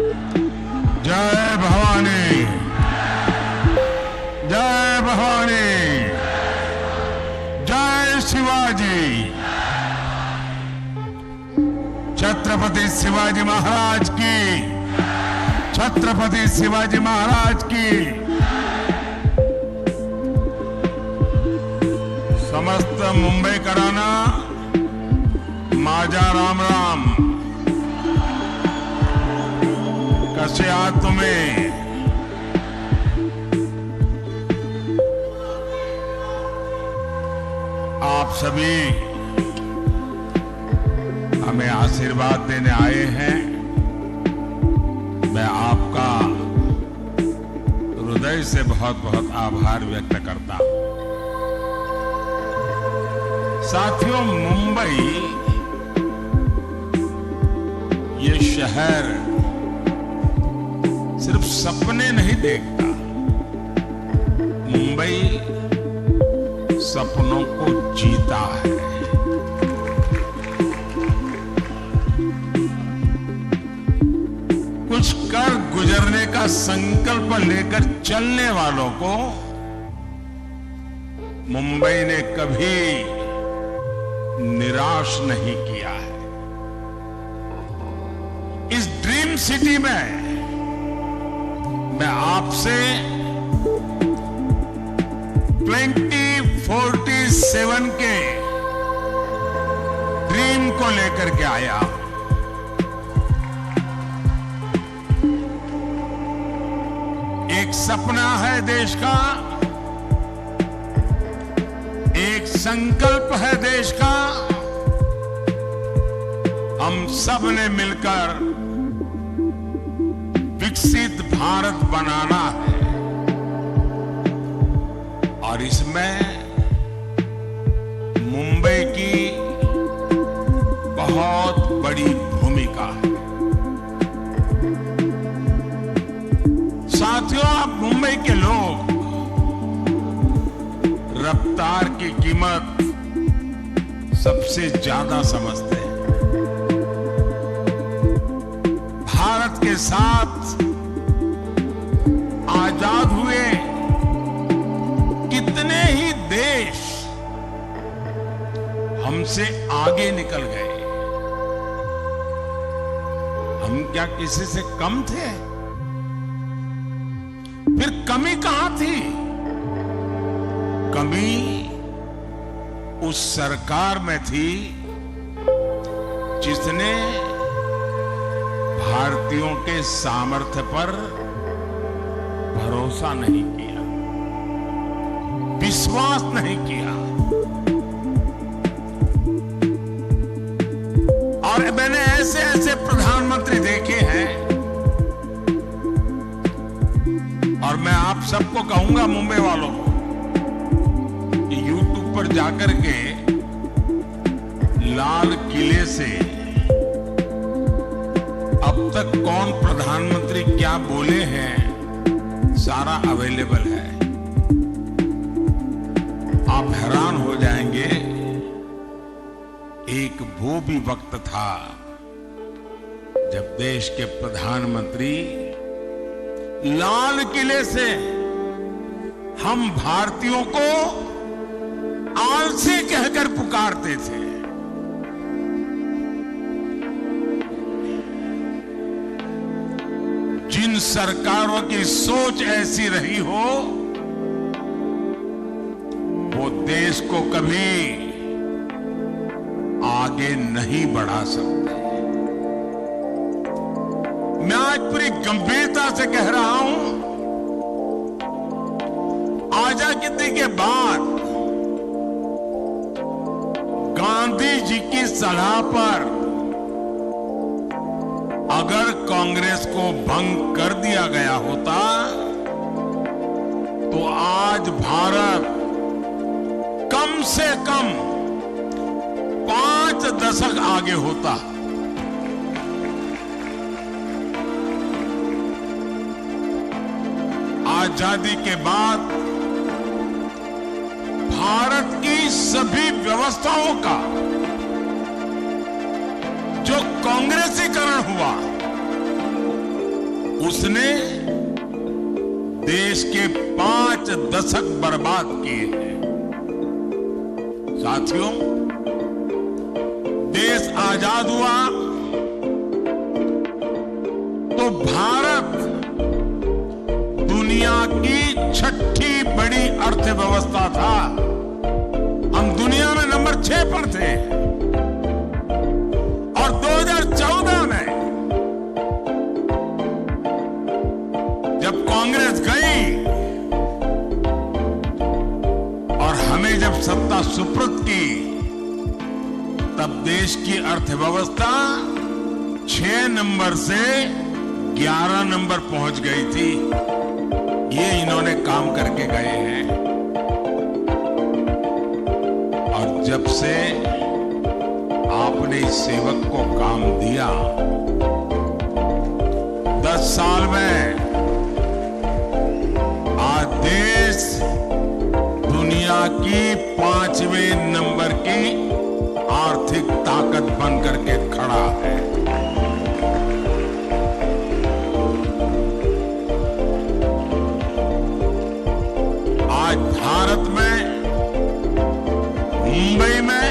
जय भवानी, जय भवानी, जय शिवाजी। छत्रपति शिवाजी महाराज की, छत्रपति शिवाजी महाराज की। समस्त मुंबई कराना माझा राम राम। कसे आहात तुम्ही? आप सभी हमें आशीर्वाद देने आए हैं। मैं आपका हृदय से बहुत बहुत आभार व्यक्त करता हूं। साथियों, मुंबई ये शहर सिर्फ सपने नहीं देखता, मुंबई सपनों को जीता है। कुछ कर गुजरने का संकल्प लेकर चलने वालों को मुंबई ने कभी निराश नहीं किया है। इस ड्रीम सिटी में मैं आपसे 2047 के ड्रीम को लेकर के आया। एक सपना है देश का, एक संकल्प है देश का। हम सब ने मिलकर विकसित भारत बनाना है और इसमें मुंबई की बहुत बड़ी भूमिका है। साथियों, आप मुंबई के लोग रफ्तार की कीमत सबसे ज्यादा समझते हैं। भारत के साथ आजाद हुए कितने ही देश हमसे आगे निकल गए। हम क्या किसी से कम थे? फिर कमी कहां थी? कमी उस सरकार में थी जिसने भारतीयों के सामर्थ्य पर भरोसा नहीं किया, विश्वास नहीं किया। और मैंने ऐसे ऐसे प्रधानमंत्री देखे हैं और मैं आप सबको कहूंगा, मुंबई वालों को, यूट्यूब पर जाकर के लाल किले से अब तक कौन प्रधानमंत्री क्या बोले हैं सारा अवेलेबल है। आप हैरान हो जाएंगे। एक वो भी वक्त था जब देश के प्रधानमंत्री लाल किले से हम भारतीयों को आलसी कहकर पुकारते थे। जिन सरकारों की सोच ऐसी रही हो, वो देश को कभी आगे नहीं बढ़ा सकते। मैं आज पूरी गंभीरता से कह रहा हूं, आजादी के बाद गांधी जी की सलाह पर अगर कांग्रेस को भंग कर दिया गया होता तो आज भारत कम से कम 5 दशक आगे होता। आजादी के बाद भारत की सभी व्यवस्थाओं का जो कांग्रेसीकरण हुआ उसने देश के 5 दशक बर्बाद किए हैं। साथियों, देश आजाद हुआ तो भारत दुनिया की 6ठी बड़ी अर्थव्यवस्था था। हम दुनिया में नंबर 6 पर थे। और 2014 में जब कांग्रेस गई और हमें जब सत्ता सुपुर्द की, तब देश की अर्थव्यवस्था 6 नंबर से 11 नंबर पहुंच गई थी। ये इन्होंने काम करके गए हैं। और जब से आपने इस सेवक को काम दिया, 10 साल में आज देश दुनिया की 5वें नंबर की आर्थिक ताकत बनकर के खड़ा है। आज भारत में, मुंबई में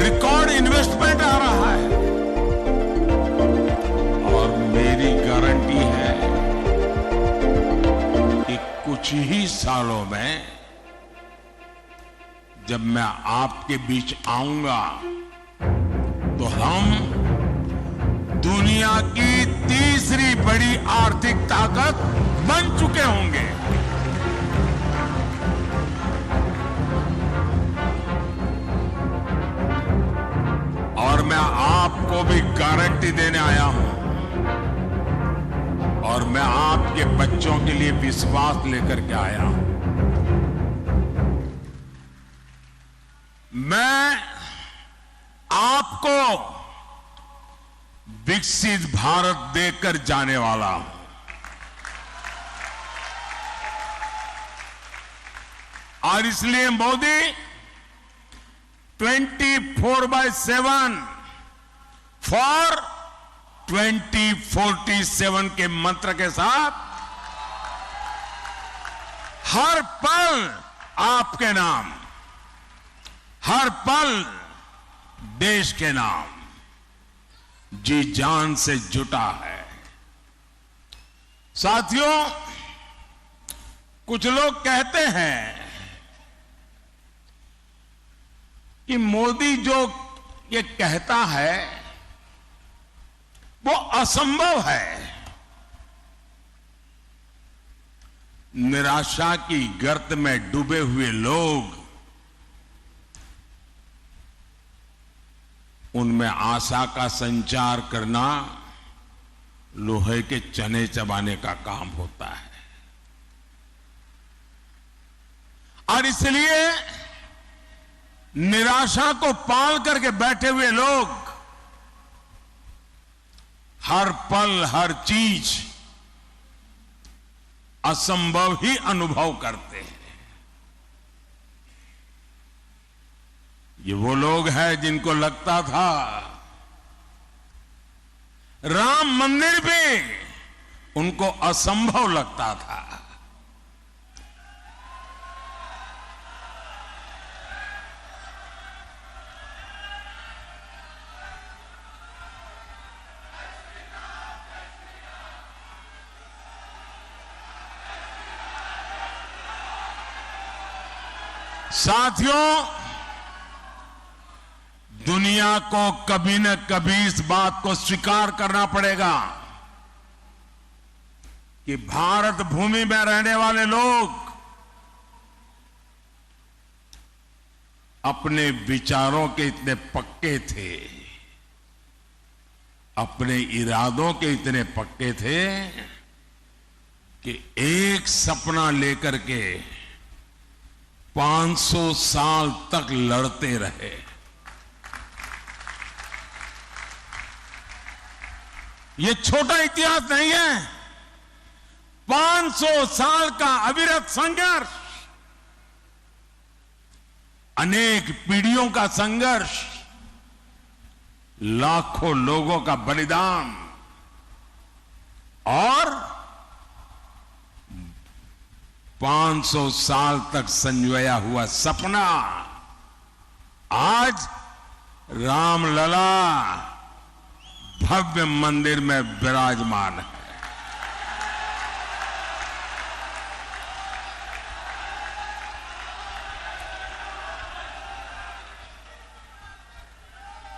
रिकॉर्ड इन्वेस्टमेंट आ रहा है। और मेरी गारंटी है कि कुछ ही सालों में जब मैं आपके बीच आऊंगा तो हम दुनिया की तीसरी बड़ी आर्थिक ताकत बन चुके होंगे। और मैं आपको भी गारंटी देने आया हूं, और मैं आपके बच्चों के लिए विश्वास लेकर के आया हूं। मैं आपको विकसित भारत देकर जाने वाला हूं। और इसलिए मोदी 24/7 फॉर 2047 के मंत्र के साथ हर पल आपके नाम, हर पल देश के नाम जी जान से जुटा है। साथियों, कुछ लोग कहते हैं कि मोदी जो ये कहता है वो असंभव है। निराशा की गर्त में डूबे हुए लोग उनमें आशा का संचार करना लोहे के चने चबाने का काम होता है। और इसलिए निराशा को पाल करके बैठे हुए लोग हर पल हर चीज असंभव ही अनुभव करते हैं। ये वो लोग हैं जिनको लगता था राम मंदिर भी उनको असंभव लगता था। साथियों, दुनिया को कभी न कभी इस बात को स्वीकार करना पड़ेगा कि भारत भूमि में रहने वाले लोग अपने विचारों के इतने पक्के थे, अपने इरादों के इतने पक्के थे कि एक सपना लेकर के 500 साल तक लड़ते रहे। ये छोटा इतिहास नहीं है। 500 साल का अविरत संघर्ष, अनेक पीढ़ियों का संघर्ष, लाखों लोगों का बलिदान, और 500 साल तक संजोया हुआ सपना आज रामलला भव्य मंदिर में विराजमान है।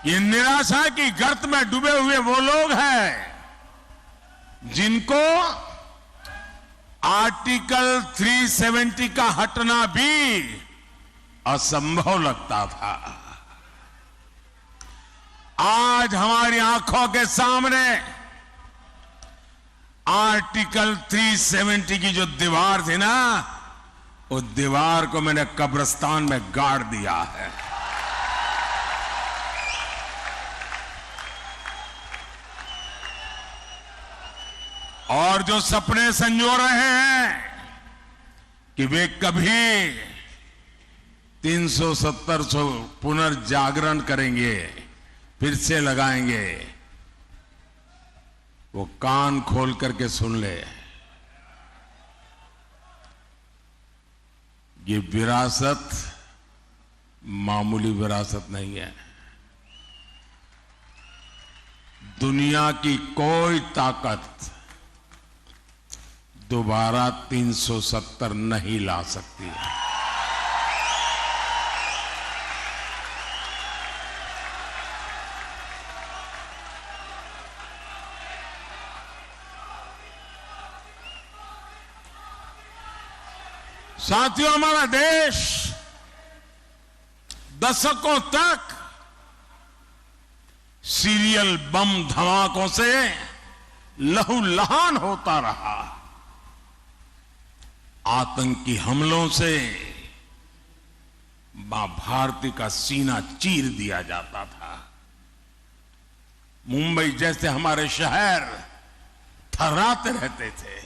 ये निराशा की गर्त में डूबे हुए वो लोग हैं जिनको आर्टिकल 370 का हटना भी असंभव लगता था। आज हमारी आंखों के सामने आर्टिकल 370 की जो दीवार थी ना, उस दीवार को मैंने कब्रिस्तान में गाड़ दिया है। और जो सपने संजो रहे हैं कि वे कभी 370 पुनर्जागरण करेंगे, फिर से लगाएंगे, वो कान खोल करके सुन ले। ये विरासत मामूली विरासत नहीं है। दुनिया की कोई ताकत दोबारा 370 नहीं ला सकती है। साथियों, हमारा देश दशकों तक सीरियल बम धमाकों से लहूलुहान होता रहा। आतंकी हमलों से मां भारती का सीना चीर दिया जाता था। मुंबई जैसे हमारे शहर थर्राते रहते थे।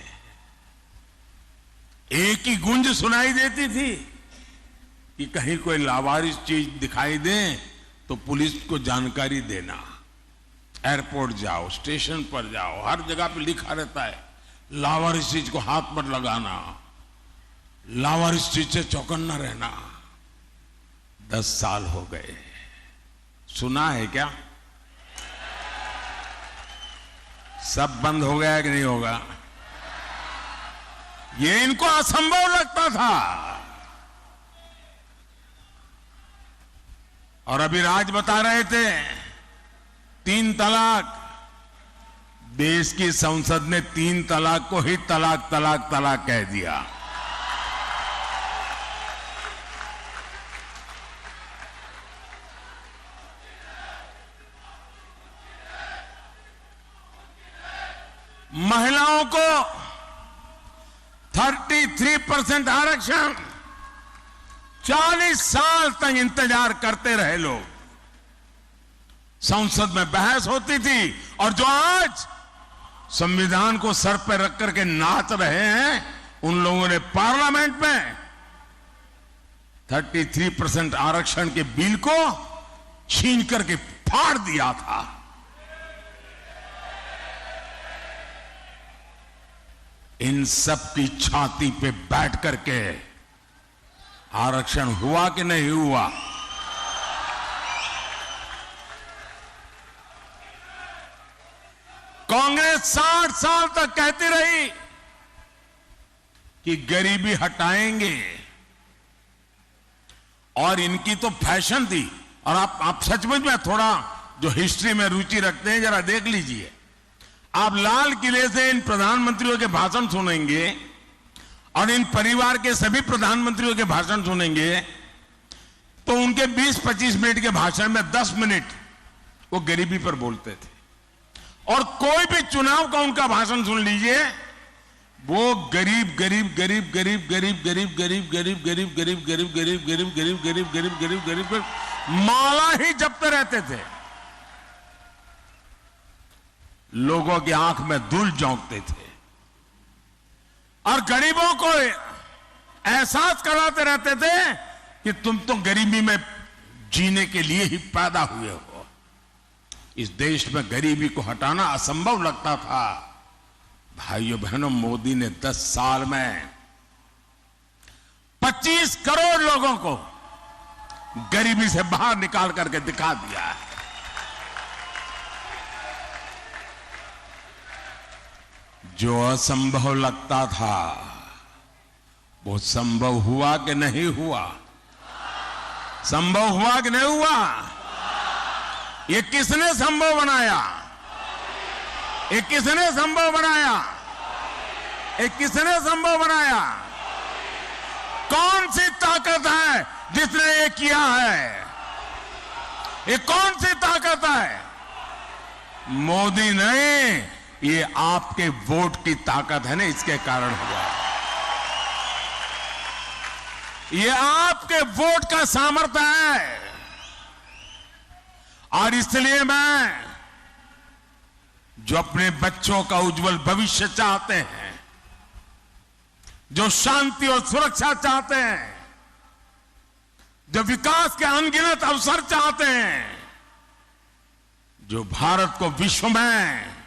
एक ही गूंज सुनाई देती थी कि कहीं कोई लावारिस चीज दिखाई दे तो पुलिस को जानकारी देना। एयरपोर्ट जाओ, स्टेशन पर जाओ, हर जगह पे लिखा रहता है लावारिस चीज को हाथ पर लगाना, लावारिस चीज से चौकन्ना रहना। 10 साल हो गए, सुना है क्या? सब बंद हो गया कि नहीं होगा? ये इनको असंभव लगता था। और अभी राज बता रहे थे 3 तलाक। देश की संसद ने 3 तलाक को ही तलाक तलाक तलाक कह दिया। महिलाओं को 33% आरक्षण, 40 साल तक इंतजार करते रहे लोग। संसद में बहस होती थी और जो आज संविधान को सर पर रख करके नाच रहे हैं, उन लोगों ने पार्लियामेंट में 33% आरक्षण के बिल को छीन करके फाड़ दिया था। इन सब की छाती पे बैठ करके आरक्षण हुआ कि नहीं हुआ? कांग्रेस 60 साल तक कहती रही कि गरीबी हटाएंगे, और इनकी तो फैशन थी। और आप सचमुच में थोड़ा जो हिस्ट्री में रुचि रखते हैं, जरा देख लीजिए। आप लाल किले से इन प्रधानमंत्रियों के भाषण सुनेंगे और इन परिवार के सभी प्रधानमंत्रियों के भाषण सुनेंगे, तो उनके 20-25 मिनट के भाषण में 10 मिनट वो गरीबी पर बोलते थे। और कोई भी चुनाव का उनका भाषण सुन लीजिए, वो गरीब गरीब गरीब गरीब गरीब गरीब गरीब गरीब गरीब गरीब गरीब गरीब गरीब गरीब गरीब गरीब गरीब गरीब माला ही जपते रहते थे। लोगों की आंख में धूल झोंकते थे और गरीबों को एहसास कराते रहते थे कि तुम तो गरीबी में जीने के लिए ही पैदा हुए हो। इस देश में गरीबी को हटाना असंभव लगता था, भाइयों बहनों, मोदी ने 10 साल में 25 करोड़ लोगों को गरीबी से बाहर निकाल करके दिखा दिया है। जो असंभव लगता था वो संभव हुआ कि नहीं हुआ? संभव हुआ कि नहीं हुआ? ये किसने संभव बनाया? ये किसने संभव बनाया? ये किसने संभव बनाया? कौन सी ताकत है जिसने ये किया है? ये कौन सी ताकत है? मोदी नहीं, ये आपके वोट की ताकत है ना, इसके कारण हुआ। ये आपके वोट का सामर्थ्य है। और इसलिए मैं, जो अपने बच्चों का उज्जवल भविष्य चाहते हैं, जो शांति और सुरक्षा चाहते हैं, जो विकास के अनगिनत अवसर चाहते हैं, जो भारत को विश्व में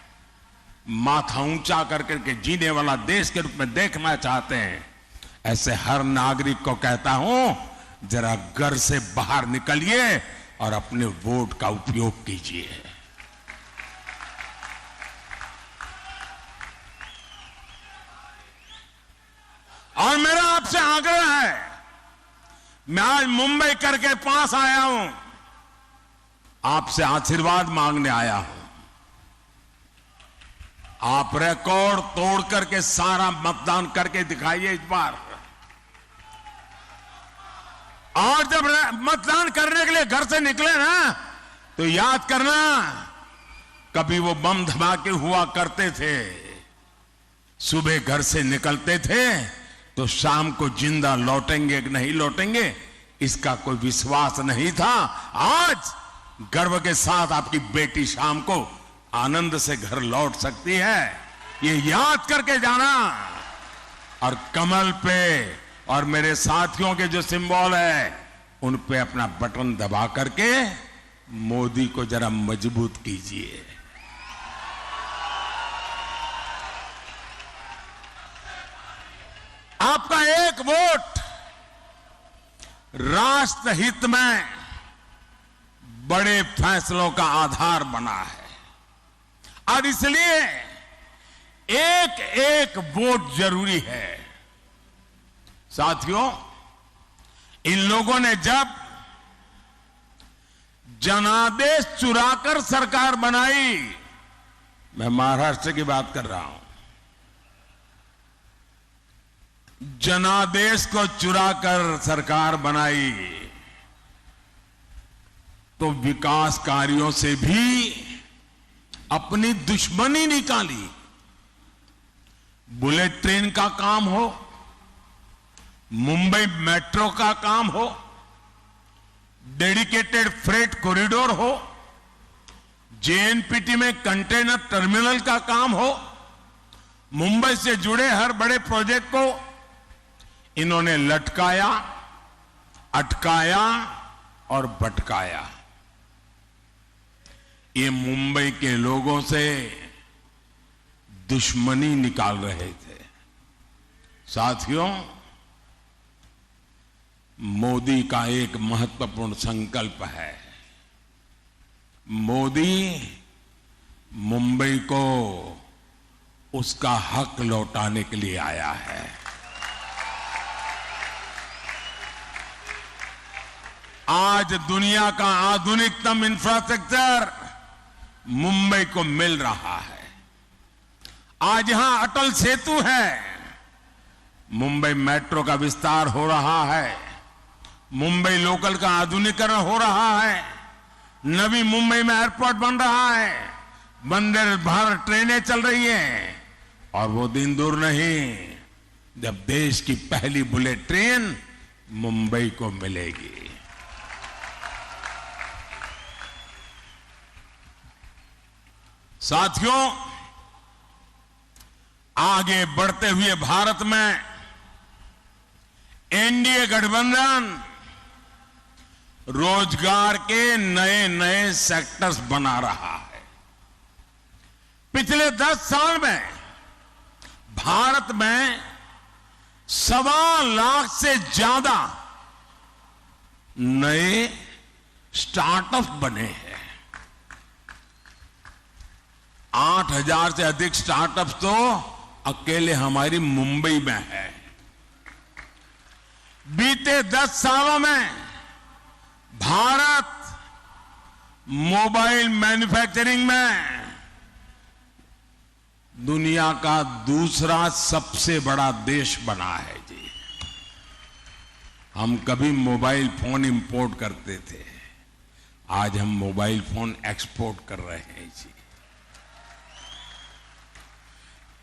माथा ऊंचा करके जीने वाला देश के रूप में देखना चाहते हैं, ऐसे हर नागरिक को कहता हूं, जरा घर से बाहर निकलिए और अपने वोट का उपयोग कीजिए। और मेरा आपसे आग्रह है, मैं आज मुंबई करके पास आया हूं, आपसे आशीर्वाद मांगने आया हूं। आप रिकॉर्ड तोड़ करके सारा मतदान करके दिखाइए इस बार। और जब मतदान करने के लिए घर से निकले ना, तो याद करना, कभी वो बम धमाके हुआ करते थे, सुबह घर से निकलते थे तो शाम को जिंदा लौटेंगे कि नहीं लौटेंगे इसका कोई विश्वास नहीं था। आज गर्व के साथ आपकी बेटी शाम को आनंद से घर लौट सकती है, ये याद करके जाना। और कमल पे और मेरे साथियों के जो सिंबल है उन पे अपना बटन दबा करके मोदी को जरा मजबूत कीजिए। आपका एक वोट राष्ट्र हित में बड़े फैसलों का आधार बना है, और इसलिए एक एक वोट जरूरी है। साथियों, इन लोगों ने जब जनादेश चुराकर सरकार बनाई, मैं महाराष्ट्र की बात कर रहा हूं, जनादेश को चुराकर सरकार बनाई, तो विकास कार्यों से भी अपनी दुश्मनी निकाली। बुलेट ट्रेन का काम हो, मुंबई मेट्रो का काम हो, डेडिकेटेड फ्रेट कॉरिडोर हो, जेएनपीटी में कंटेनर टर्मिनल का काम हो, मुंबई से जुड़े हर बड़े प्रोजेक्ट को इन्होंने लटकाया, अटकाया और भटकाया। ये मुंबई के लोगों से दुश्मनी निकाल रहे थे। साथियों, मोदी का एक महत्वपूर्ण संकल्प है। मोदी मुंबई को उसका हक लौटाने के लिए आया है। आज दुनिया का आधुनिकतम इंफ्रास्ट्रक्चर मुंबई को मिल रहा है। आज यहां अटल सेतु है, मुंबई मेट्रो का विस्तार हो रहा है, मुंबई लोकल का आधुनिकीकरण हो रहा है, नवी मुंबई में एयरपोर्ट बन रहा है, वंदे भारत ट्रेनें चल रही हैं, और वो दिन दूर नहीं जब देश की पहली बुलेट ट्रेन मुंबई को मिलेगी। साथियों, आगे बढ़ते हुए भारत में एनडीए गठबंधन रोजगार के नए नए सेक्टर्स बना रहा है। पिछले 10 साल में भारत में 1.25 लाख से ज्यादा नए स्टार्टअप बने हैं। 8,000 से अधिक स्टार्टअप्स तो अकेले हमारी मुंबई में है। बीते 10 सालों में भारत मोबाइल मैन्युफैक्चरिंग में दुनिया का दूसरा सबसे बड़ा देश बना है जी। हम कभी मोबाइल फोन इंपोर्ट करते थे, आज हम मोबाइल फोन एक्सपोर्ट कर रहे हैं जी।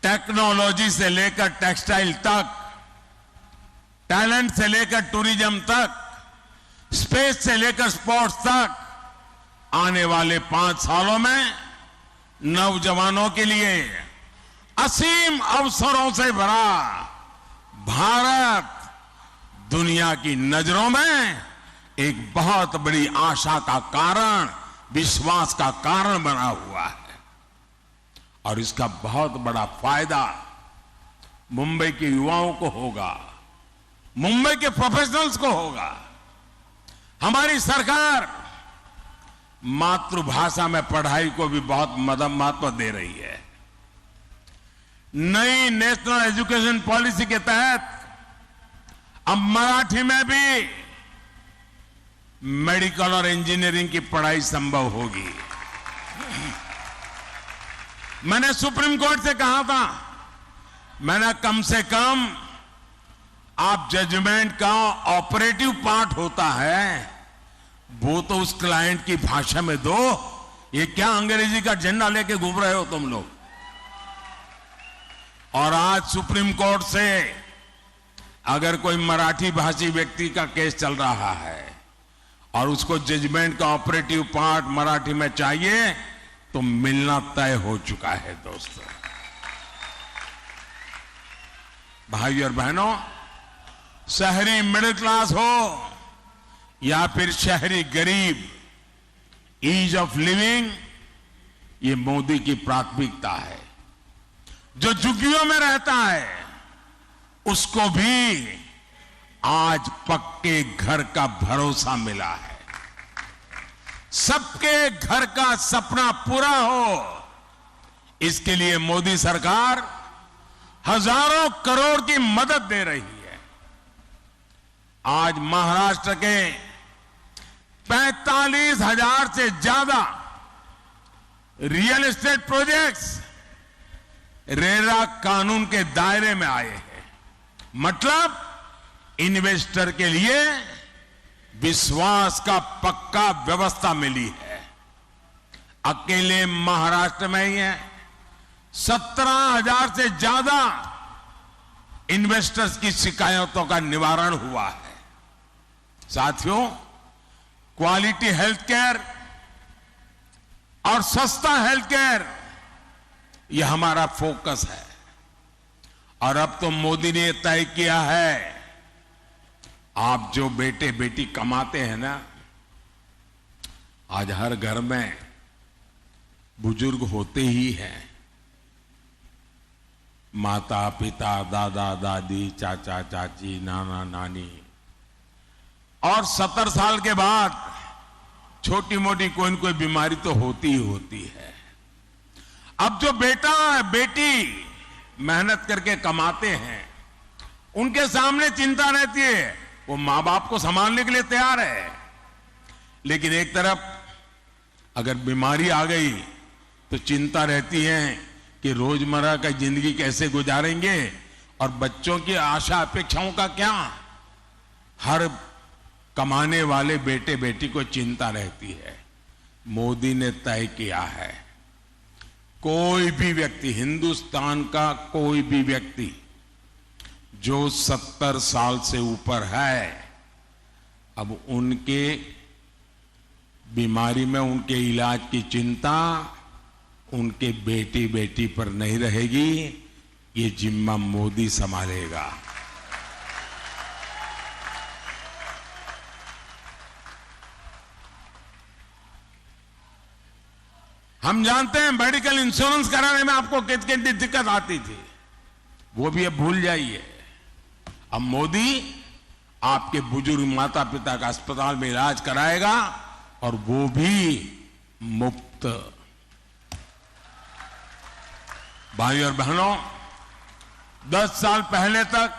टेक्नोलॉजी से लेकर टेक्सटाइल तक, टैलेंट से लेकर टूरिज्म तक, स्पेस से लेकर स्पोर्ट्स तक, आने वाले 5 सालों में नौजवानों के लिए असीम अवसरों से भरा भारत दुनिया की नजरों में एक बहुत बड़ी आशा का कारण, विश्वास का कारण बना हुआ है। और इसका बहुत बड़ा फायदा मुंबई के युवाओं को होगा, मुंबई के प्रोफेशनल्स को होगा। हमारी सरकार मातृभाषा में पढ़ाई को भी बहुत महत्व दे रही है। नई नेशनल एजुकेशन पॉलिसी के तहत अब मराठी में भी मेडिकल और इंजीनियरिंग की पढ़ाई संभव होगी। मैंने सुप्रीम कोर्ट से कहा था, मैंने कम से कम आप जजमेंट का ऑपरेटिव पार्ट होता है वो तो उस क्लाइंट की भाषा में दो। ये क्या अंग्रेजी का झंडा लेके घूम रहे हो तुम लोग। और आज सुप्रीम कोर्ट से अगर कोई मराठी भाषी व्यक्ति का केस चल रहा है और उसको जजमेंट का ऑपरेटिव पार्ट मराठी में चाहिए तो मिलना तय हो चुका है। दोस्तों, भाई और बहनों, शहरी मिडिल क्लास हो या फिर शहरी गरीब, ईज ऑफ लिविंग ये मोदी की प्राथमिकता है। जो झुग्गियों में रहता है उसको भी आज पक्के घर का भरोसा मिला है। सबके घर का सपना पूरा हो, इसके लिए मोदी सरकार हजारों करोड़ की मदद दे रही है। आज महाराष्ट्र के 45,000 से ज्यादा रियल एस्टेट प्रोजेक्ट्स रेरा कानून के दायरे में आए हैं। मतलब इन्वेस्टर के लिए विश्वास का पक्का व्यवस्था मिली है। अकेले महाराष्ट्र में ही है 17,000 से ज्यादा इन्वेस्टर्स की शिकायतों का निवारण हुआ है। साथियों, क्वालिटी हेल्थ केयर और सस्ता हेल्थ केयर यह हमारा फोकस है। और अब तो मोदी ने तय किया है, आप जो बेटे बेटी कमाते हैं ना, आज हर घर में बुजुर्ग होते ही हैं। माता पिता, दादा दादी, चाचा चाची, नाना नानी, और 70 साल के बाद छोटी मोटी कोई न कोई बीमारी तो होती ही होती है। अब जो बेटा बेटी मेहनत करके कमाते हैं उनके सामने चिंता रहती है, वो मां बाप को संभालने के लिए तैयार है, लेकिन एक तरफ अगर बीमारी आ गई तो चिंता रहती है कि रोजमर्रा का जिंदगी कैसे गुजारेंगे और बच्चों की आशा अपेक्षाओं का क्या। हर कमाने वाले बेटे बेटी को चिंता रहती है। मोदी ने तय किया है, कोई भी व्यक्ति, हिंदुस्तान का कोई भी व्यक्ति जो 70 साल से ऊपर है, अब उनके बीमारी में उनके इलाज की चिंता उनके बेटी बेटी पर नहीं रहेगी। ये जिम्मा मोदी संभालेगा। हम जानते हैं मेडिकल इंश्योरेंस कराने में आपको कितनी दिक्कत आती थी। वो भी अब भूल जाइए। अब मोदी आपके बुजुर्ग माता पिता का अस्पताल में इलाज कराएगा और वो भी मुफ्त। भाई और बहनों, 10 साल पहले तक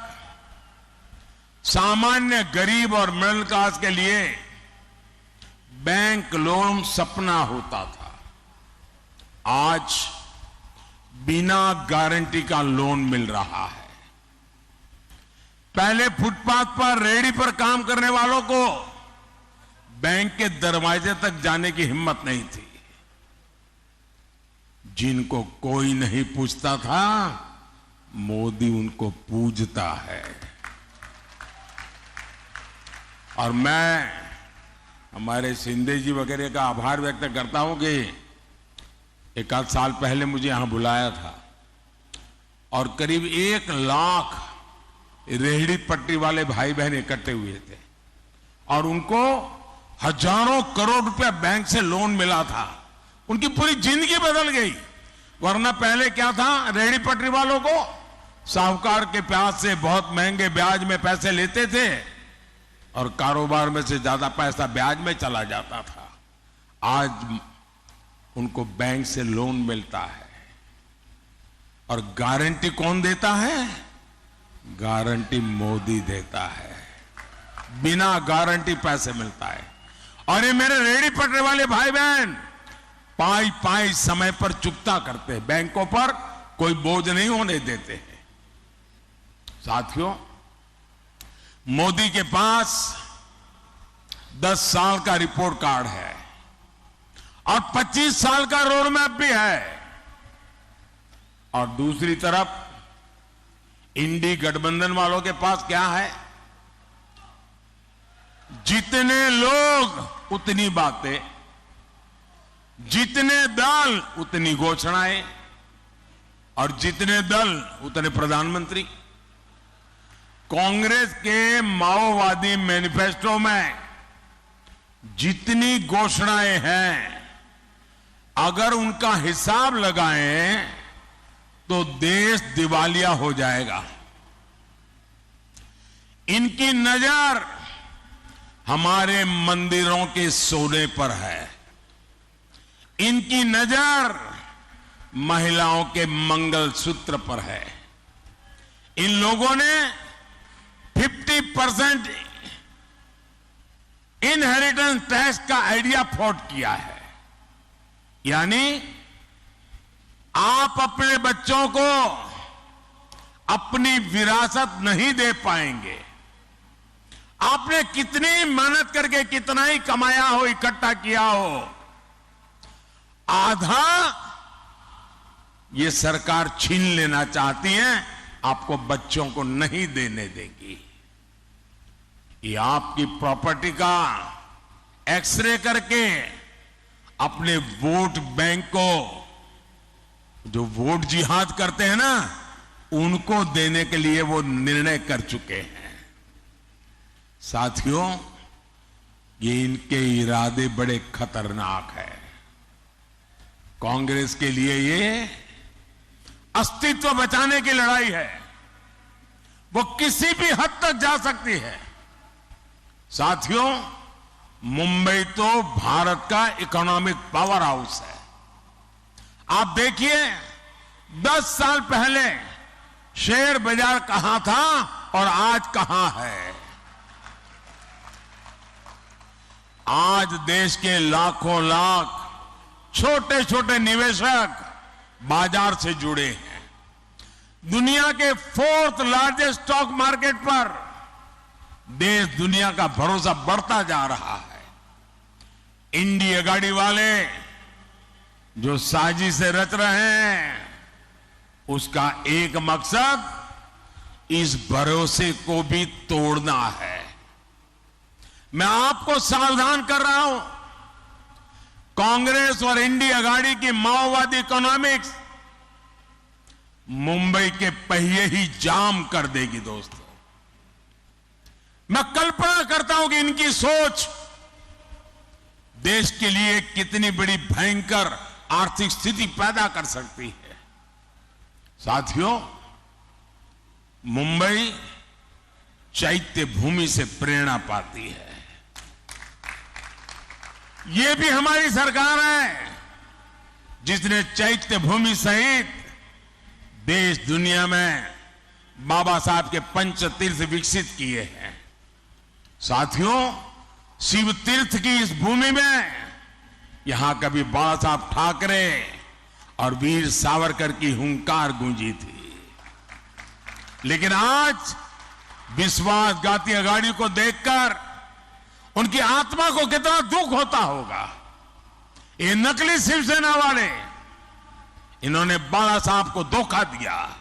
सामान्य गरीब और मिडिल क्लास के लिए बैंक लोन सपना होता था। आज बिना गारंटी का लोन मिल रहा है। पहले फुटपाथ पर रेहड़ी पर काम करने वालों को बैंक के दरवाजे तक जाने की हिम्मत नहीं थी। जिनको कोई नहीं पूछता था, मोदी उनको पूजता है। और मैं हमारे शिंदे जी वगैरह का आभार व्यक्त करता हूं कि एक आध साल पहले मुझे यहां बुलाया था और करीब 1 लाख रेहड़ी पट्टी वाले भाई बहन इकट्ठे हुए थे और उनको हजारों करोड़ रुपया बैंक से लोन मिला था। उनकी पूरी जिंदगी बदल गई। वरना पहले क्या था, रेहड़ी पटरी वालों को साहूकार के पास से बहुत महंगे ब्याज में पैसे लेते थे और कारोबार में से ज्यादा पैसा ब्याज में चला जाता था। आज उनको बैंक से लोन मिलता है। और गारंटी कौन देता है? गारंटी मोदी देता है। बिना गारंटी पैसे मिलता है। और ये मेरे रेहड़ी पटरी वाले भाई बहन पाई पाई समय पर चुकता करते हैं। बैंकों पर कोई बोझ नहीं होने देते हैं। साथियों, मोदी के पास 10 साल का रिपोर्ट कार्ड है और 25 साल का रोड मैप भी है। और दूसरी तरफ इंडी गठबंधन वालों के पास क्या है? जितने लोग उतनी बातें, जितने दल उतनी घोषणाएं और जितने दल उतने प्रधानमंत्री। कांग्रेस के माओवादी मैनिफेस्टो में जितनी घोषणाएं हैं, अगर उनका हिसाब लगाएं तो देश दिवालिया हो जाएगा। इनकी नजर हमारे मंदिरों के सोने पर है। इनकी नजर महिलाओं के मंगलसूत्र पर है। इन लोगों ने 50% इनहेरिटेंस टैक्स का आइडिया फ्लॉट किया है। यानी आप अपने बच्चों को अपनी विरासत नहीं दे पाएंगे। आपने कितनी मेहनत करके कितना ही कमाया हो, इकट्ठा किया हो, आधा ये सरकार छीन लेना चाहती है, आपको बच्चों को नहीं देने देगी। ये आपकी प्रॉपर्टी का एक्सरे करके अपने वोट बैंक को, जो वोट जिहाद करते हैं ना, उनको देने के लिए वो निर्णय कर चुके हैं। साथियों, ये इनके इरादे बड़े खतरनाक हैं। कांग्रेस के लिए ये अस्तित्व बचाने की लड़ाई है। वो किसी भी हद तक जा सकती है। साथियों, मुंबई तो भारत का इकोनॉमिक पावर हाउस है। आप देखिए, 10 साल पहले शेयर बाजार कहां था और आज कहां है। आज देश के लाखों लाख छोटे छोटे निवेशक बाजार से जुड़े हैं। दुनिया के 4th लार्जेस्ट स्टॉक मार्केट पर देश दुनिया का भरोसा बढ़ता जा रहा है। इंडिया गाड़ी वाले जो साजिश से रच रहे हैं, उसका एक मकसद इस भरोसे को भी तोड़ना है। मैं आपको सावधान कर रहा हूं, कांग्रेस और इंडिया गाड़ी की माओवादी इकोनॉमिक्स मुंबई के पहिए ही जाम कर देगी। दोस्तों, मैं कल्पना करता हूं कि इनकी सोच देश के लिए कितनी बड़ी भयंकर आर्थिक स्थिति पैदा कर सकती है। साथियों, मुंबई चैत्य भूमि से प्रेरणा पाती है। ये भी हमारी सरकार है जिसने चैत्य भूमि सहित देश दुनिया में बाबा साहब के पंच तीर्थ विकसित किए हैं। साथियों, शिव तीर्थ की इस भूमि में यहां कभी बाबा साहब ठाकरे और वीर सावरकर की हुंकार गूंजी थी, लेकिन आज विश्वासघाती अघाड़ी को देखकर उनकी आत्मा को कितना दुख होता होगा। ये नकली शिवसेना वाले, इन्होंने बाला साहब को धोखा दिया,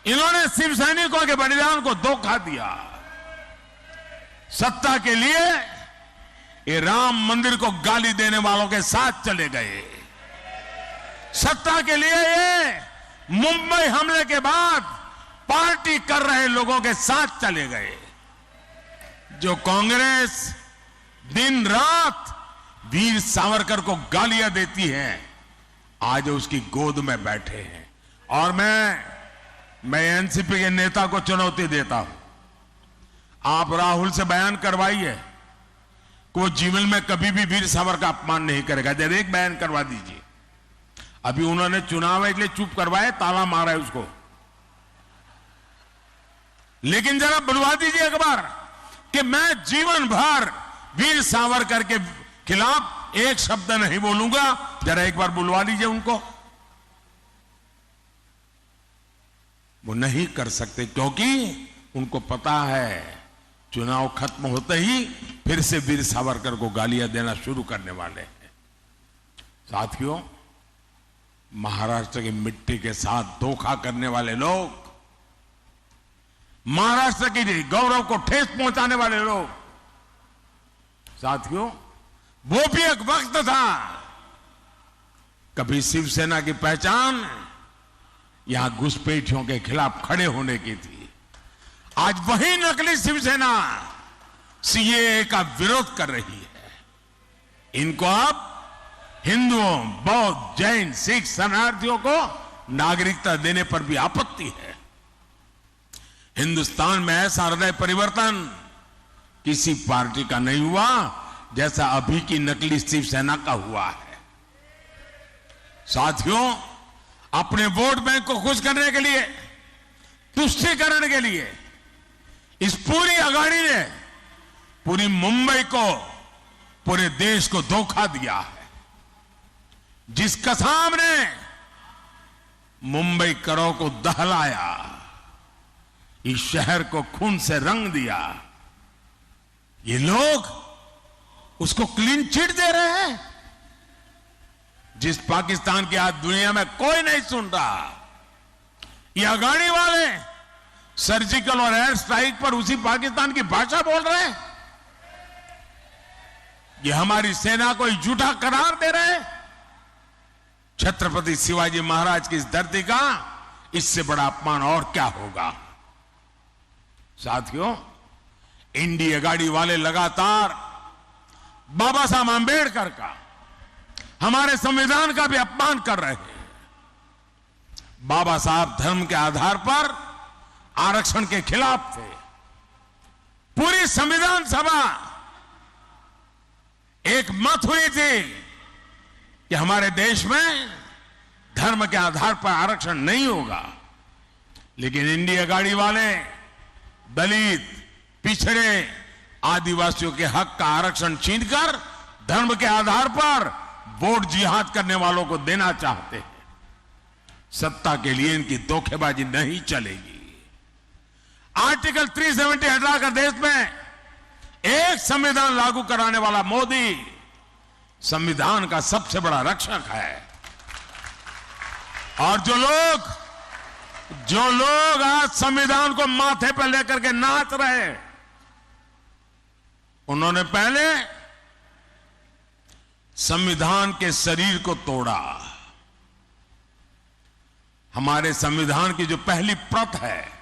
इन्होंने शिव सैनिकों के बलिदान को धोखा दिया। सत्ता के लिए ये राम मंदिर को गाली देने वालों के साथ चले गए। सत्ता के लिए ये मुंबई हमले के बाद पार्टी कर रहे लोगों के साथ चले गए। जो कांग्रेस दिन रात वीर सावरकर को गालियां देती है, आज उसकी गोद में बैठे हैं। और मैं एनसीपी के नेता को चुनौती देता हूं, आप राहुल से बयान करवाइए कि वो जीवन में कभी भी वीर सावरकर का अपमान नहीं करेगा। जरा एक बयान करवा दीजिए। अभी उन्होंने चुनाव है इसलिए चुप करवाए, ताला मारा है उसको, लेकिन जरा बुलवा दीजिए एक बार कि मैं जीवन भर वीर सावरकर के खिलाफ एक शब्द नहीं बोलूंगा। जरा एक बार बुलवा लीजिए उनको। वो नहीं कर सकते क्योंकि उनको पता है चुनाव खत्म होते ही फिर से वीर सावरकर को गालियां देना शुरू करने वाले हैं। साथियों, महाराष्ट्र की मिट्टी के साथ धोखा करने वाले लोग, महाराष्ट्र के गौरव को ठेस पहुंचाने वाले लोग, साथियों, वो भी एक वक्त था कभी शिवसेना की पहचान यहां घुसपैठियों के खिलाफ खड़े होने की थी। आज वही नकली शिवसेना सीएए का विरोध कर रही है। इनको अब हिंदुओं, बौद्ध, जैन, सिख शरणार्थियों को नागरिकता देने पर भी आपत्ति है। हिंदुस्तान में ऐसा हृदय परिवर्तन किसी पार्टी का नहीं हुआ जैसा अभी की नकली शिवसेना का हुआ है। साथियों, अपने वोट बैंक को खुश करने के लिए, तुष्टीकरण के लिए इस पूरी अघाड़ी ने पूरी मुंबई को, पूरे देश को धोखा दिया है। जिस कसाब ने मुंबई करों को दहलाया, इस शहर को खून से रंग दिया, ये लोग उसको क्लीन चिट दे रहे हैं। जिस पाकिस्तान की आज दुनिया में कोई नहीं सुन रहा, ये अघाड़ी वाले सर्जिकल और एयर स्ट्राइक पर उसी पाकिस्तान की भाषा बोल रहे हैं। ये हमारी सेना को झूठा करार दे रहे हैं। छत्रपति शिवाजी महाराज की इस धरती का इससे बड़ा अपमान और क्या होगा। साथियों, इंडिया गाड़ी वाले लगातार बाबा साहब आंबेडकर का, हमारे संविधान का भी अपमान कर रहे हैं। बाबा साहब धर्म के आधार पर आरक्षण के खिलाफ थे। पूरी संविधान सभा एक मत हुई थी कि हमारे देश में धर्म के आधार पर आरक्षण नहीं होगा, लेकिन इंडिया गाड़ी वाले दलित, पिछड़े, आदिवासियों के हक का आरक्षण छीनकर धर्म के आधार पर वोट जिहाद करने वालों को देना चाहते हैं। सत्ता के लिए इनकी धोखेबाजी नहीं चलेगी। आर्टिकल 370 हटाकर देश में एक संविधान लागू कराने वाला मोदी संविधान का सबसे बड़ा रक्षक है। और जो लोग आज संविधान को माथे पर लेकर के नाच रहे, उन्होंने पहले संविधान के शरीर को तोड़ा। हमारे संविधान की जो पहली प्रत है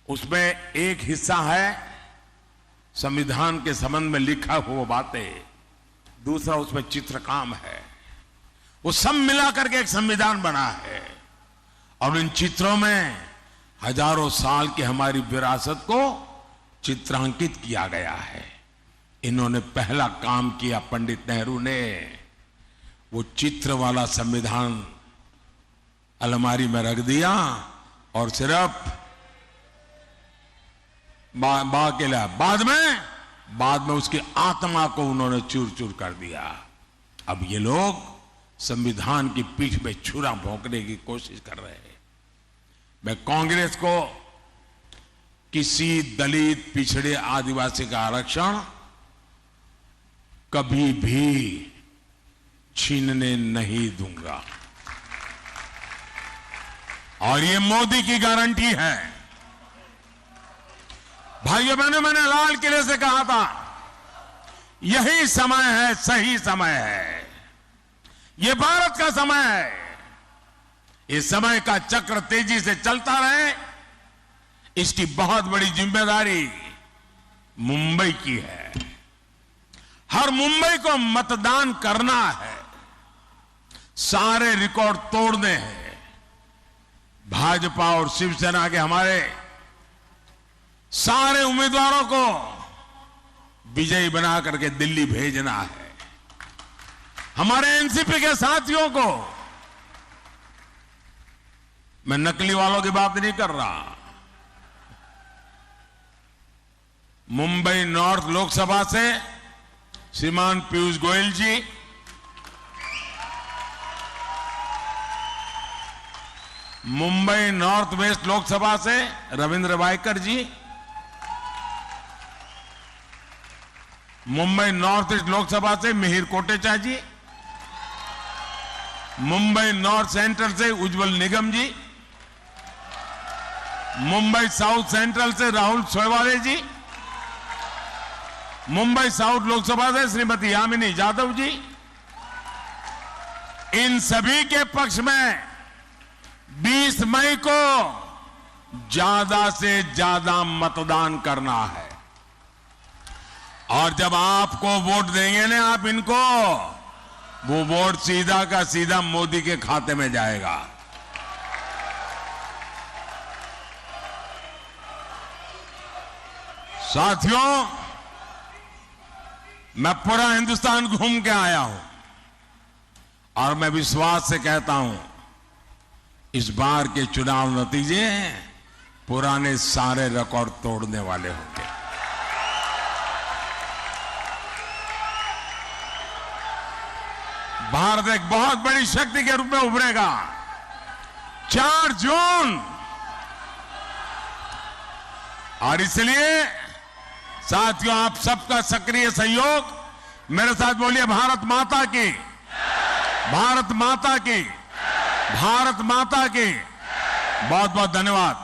उसमें एक हिस्सा है संविधान के संबंध में लिखा हुआ बातें, दूसरा उसमें चित्रकाम है। वो सब मिलाकर के एक संविधान बना है। और इन चित्रों में हजारों साल की हमारी विरासत को चित्रांकित किया गया है। इन्होंने पहला काम किया, पंडित नेहरू ने वो चित्र वाला संविधान अलमारी में रख दिया और सिर्फ बाद में उसकी आत्मा को उन्होंने चूर चूर कर दिया। अब ये लोग संविधान की पीठ पे छुरा भोंकने की कोशिश कर रहे हैं। मैं कांग्रेस को किसी दलित, पिछड़े, आदिवासी का आरक्षण कभी भी छीनने नहीं दूंगा और ये मोदी की गारंटी है। भाइयों बहनों, मैंने लाल किले से कहा था यही समय है, सही समय है, ये भारत का समय है। इस समय का चक्र तेजी से चलता रहे, इसकी बहुत बड़ी जिम्मेदारी मुंबई की है। हर मुंबई को मतदान करना है, सारे रिकॉर्ड तोड़ने हैं। भाजपा और शिवसेना के हमारे सारे उम्मीदवारों को विजयी बना करके दिल्ली भेजना है। हमारे एनसीपी के साथियों को, मैं नकली वालों की बात नहीं कर रहा, मुंबई नॉर्थ लोकसभा से श्रीमान पीयूष गोयल जी, मुंबई नॉर्थ वेस्ट लोकसभा से रविंद्र वायकर जी, मुंबई नॉर्थ ईस्ट लोकसभा से मिहिर कोटेचा जी, मुंबई नॉर्थ सेंट्रल से उज्जवल निगम जी, मुंबई साउथ सेंट्रल से राहुल सोयवाले जी, मुंबई साउथ लोकसभा से श्रीमती यामिनी यादव जी, इन सभी के पक्ष में 20 मई को ज्यादा से ज्यादा मतदान करना है। और जब आपको वोट देंगे ना आप इनको, वो वोट सीधा का सीधा मोदी के खाते में जाएगा। साथियों, मैं पूरा हिंदुस्तान घूम के आया हूं और मैं विश्वास से कहता हूं इस बार के चुनाव नतीजे पुराने सारे रिकॉर्ड तोड़ने वाले होंगे। भारत एक बहुत बड़ी शक्ति के रूप में उभरेगा। 4 जून, और इसलिए साथियों आप सबका सक्रिय सहयोग, मेरे साथ बोलिए भारत माता की, भारत माता की, भारत माता की। बहुत बहुत धन्यवाद।